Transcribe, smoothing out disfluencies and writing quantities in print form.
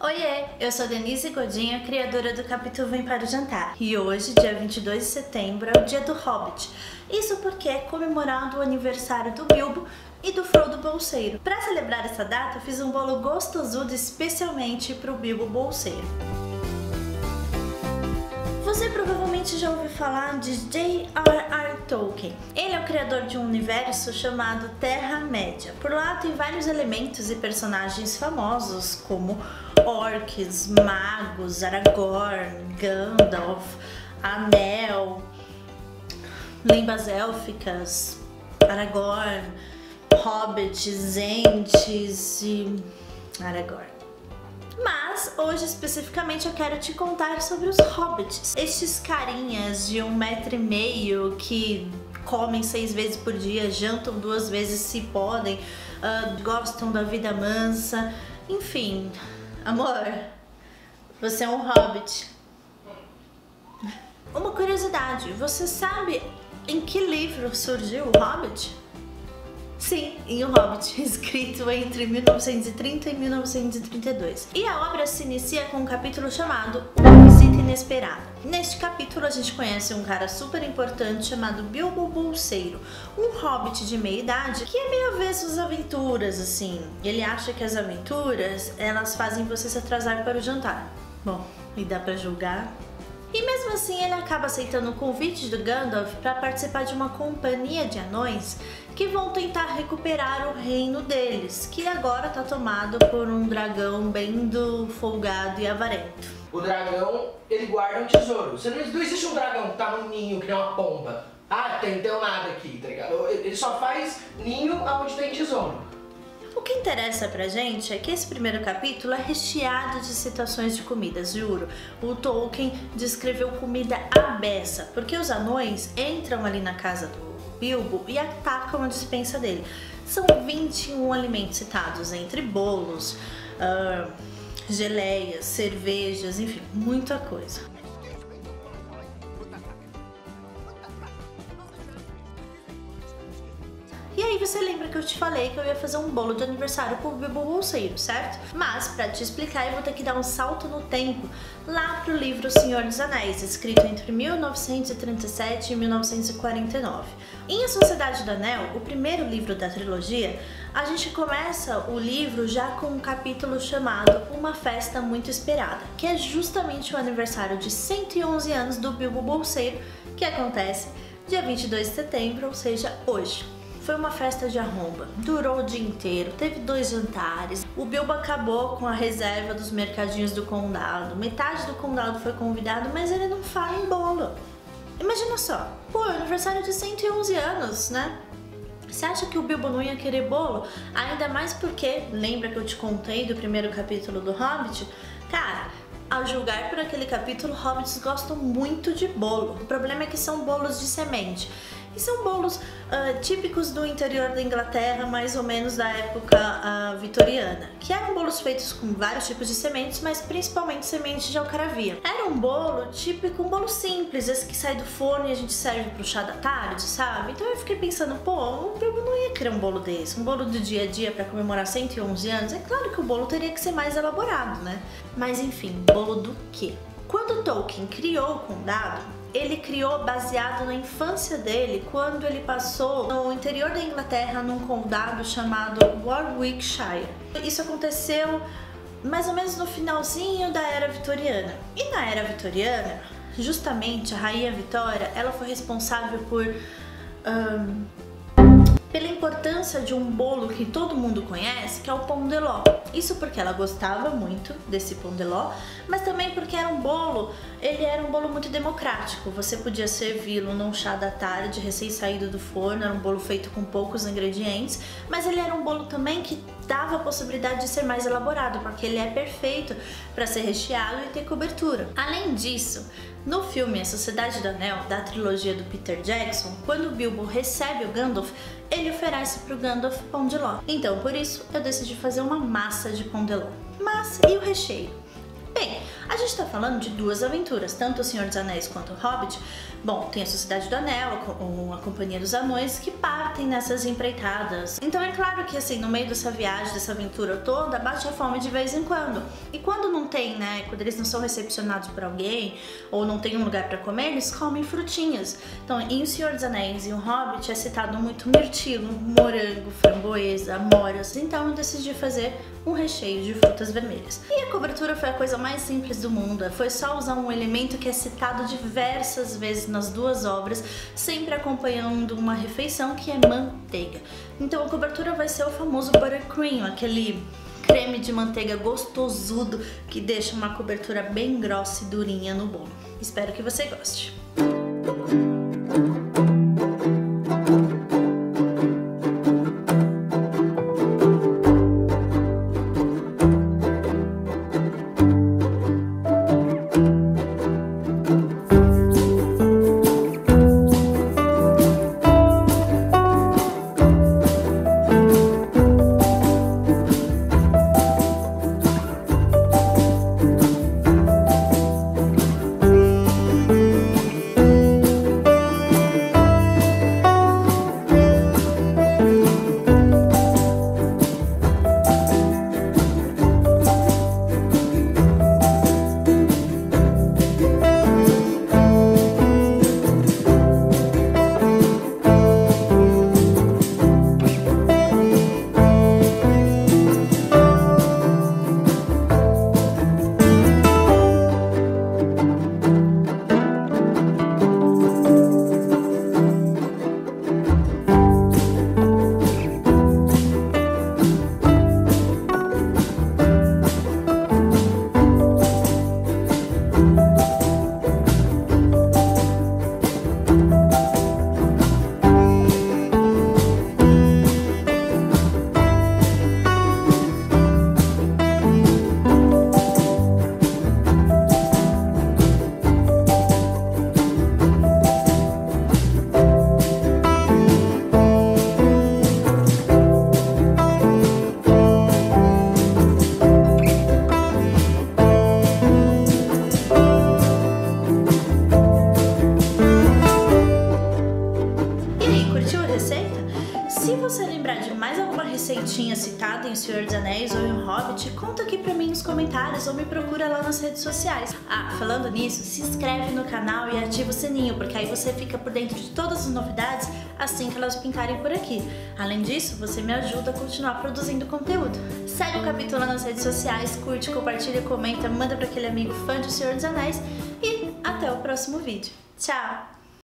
Oiê, eu sou Denise Godinho, criadora do capítulo Vem para o Jantar. E hoje, dia 22 de setembro, é o dia do Hobbit. Isso porque é comemorado o aniversário do Bilbo e do Frodo Bolseiro. Para celebrar essa data, eu fiz um bolo gostosudo especialmente para o Bilbo Bolseiro. Você provavelmente já ouviu falar de J.R.R. Tolkien. Ele é o criador de um universo chamado Terra-média. Por lá tem vários elementos e personagens famosos como orcs, magos, Aragorn, Gandalf, Anel, línguas élficas, Aragorn, hobbits, ents e Aragorn. Mas hoje especificamente eu quero te contar sobre os hobbits. Estes carinhas de 1,5 m que comem 6 vezes por dia, jantam 2 vezes se podem, gostam da vida mansa, enfim. Amor, você é um hobbit. Uma curiosidade, você sabe em que livro surgiu o Hobbit? Sim, em O Hobbit, escrito entre 1930 e 1932. E a obra se inicia com um capítulo chamado Uma Visita Inesperada. Neste capítulo a gente conhece um cara super importante chamado Bilbo Bolseiro, um hobbit de meia idade que é meio avesso às aventuras, assim. Ele acha que as aventuras, elas fazem você se atrasar para o jantar. Bom, e dá pra julgar? E mesmo assim ele acaba aceitando o convite do Gandalf para participar de uma companhia de anões que vão tentar recuperar o reino deles, que agora tá tomado por um dragão bem folgado e avarento. O dragão, ele guarda um tesouro. Você não existe um dragão que tá num ninho que nem uma pomba. Ah, tem nada aqui, tá ligado? Ele só faz ninho onde tem tesouro. O que interessa pra gente é que esse primeiro capítulo é recheado de citações de comidas, juro. O Tolkien descreveu comida à beça, porque os anões entram ali na casa do Bilbo e atacam a despensa dele. São 21 alimentos citados, entre bolos, geleias, cervejas, enfim, muita coisa. E aí você lembra que eu te falei que eu ia fazer um bolo de aniversário pro Bilbo Bolseiro, certo? Mas pra te explicar eu vou ter que dar um salto no tempo lá pro livro O Senhor dos Anéis, escrito entre 1937 e 1949. Em A Sociedade do Anel, o primeiro livro da trilogia, a gente começa o livro já com um capítulo chamado Uma Festa Muito Esperada, que é justamente o aniversário de 111 anos do Bilbo Bolseiro, que acontece dia 22 de setembro, ou seja, hoje. Foi uma festa de arromba, durou o dia inteiro, teve 2 jantares, o Bilbo acabou com a reserva dos mercadinhos do condado, metade do condado foi convidado, mas ele não fala em bolo. Imagina só, pô, aniversário de 111 anos, né? Você acha que o Bilbo não ia querer bolo? Ainda mais porque, lembra que eu te contei do primeiro capítulo do Hobbit? Cara, ao julgar por aquele capítulo, hobbits gostam muito de bolo. O problema é que são bolos de semente. E são bolos típicos do interior da Inglaterra, mais ou menos da época vitoriana, que eram bolos feitos com vários tipos de sementes, mas principalmente sementes de alcaravia. Era um bolo típico, um bolo simples, esse que sai do forno e a gente serve pro chá da tarde, sabe? Então eu fiquei pensando, pô, o Bilbo não ia querer um bolo desse, um bolo do dia a dia para comemorar 111 anos. É claro que o bolo teria que ser mais elaborado, né? Mas enfim, bolo do quê? Quando Tolkien criou o condado, ele criou baseado na infância dele, quando ele passou no interior da Inglaterra num condado chamado Warwickshire. Isso aconteceu mais ou menos no finalzinho da Era Vitoriana. E na Era Vitoriana, justamente a Rainha Vitória, ela foi responsável pela importância de um bolo que todo mundo conhece, que é o pão de ló. Isso porque ela gostava muito desse pão de ló, mas também porque era um bolo, ele era um bolo muito democrático. Você podia servi-lo num chá da tarde, recém-saído do forno, era um bolo feito com poucos ingredientes, mas ele era um bolo também que dava a possibilidade de ser mais elaborado, porque ele é perfeito para ser recheado e ter cobertura. Além disso, no filme A Sociedade do Anel, da trilogia do Peter Jackson, quando o Bilbo recebe o Gandalf, ele oferece pro Gandalf pão de ló. Então, por isso, eu decidi fazer uma massa de pão de ló. Mas e o recheio? Bem, a gente tá falando de duas aventuras, tanto O Senhor dos Anéis quanto O Hobbit. Bom, tem a Sociedade do Anel, a Companhia dos Anões, que partem nessas empreitadas. Então é claro que assim, no meio dessa viagem, dessa aventura toda, bate a fome de vez em quando. E quando não tem, né, quando eles não são recepcionados por alguém, ou não tem um lugar pra comer, eles comem frutinhas. Então, em O Senhor dos Anéis e O Hobbit é citado muito mirtilo, morango, framboesa, amoras. Então eu decidi fazer um recheio de frutas vermelhas. E a cobertura foi a coisa mais simples do mundo. Foi só usar um elemento que é citado diversas vezes nas duas obras, sempre acompanhando uma refeição, que é manteiga. Então a cobertura vai ser o famoso buttercream, aquele creme de manteiga gostosudo que deixa uma cobertura bem grossa e durinha no bolo. Espero que você goste. Se você lembrar de mais alguma receitinha citada em O Senhor dos Anéis ou em O Hobbit, conta aqui pra mim nos comentários ou me procura lá nas redes sociais. Ah, falando nisso, se inscreve no canal e ativa o sininho, porque aí você fica por dentro de todas as novidades assim que elas pintarem por aqui. Além disso, você me ajuda a continuar produzindo conteúdo. Segue o capítulo lá nas redes sociais, curte, compartilha, comenta, manda pra aquele amigo fã de O Senhor dos Anéis e até o próximo vídeo. Tchau!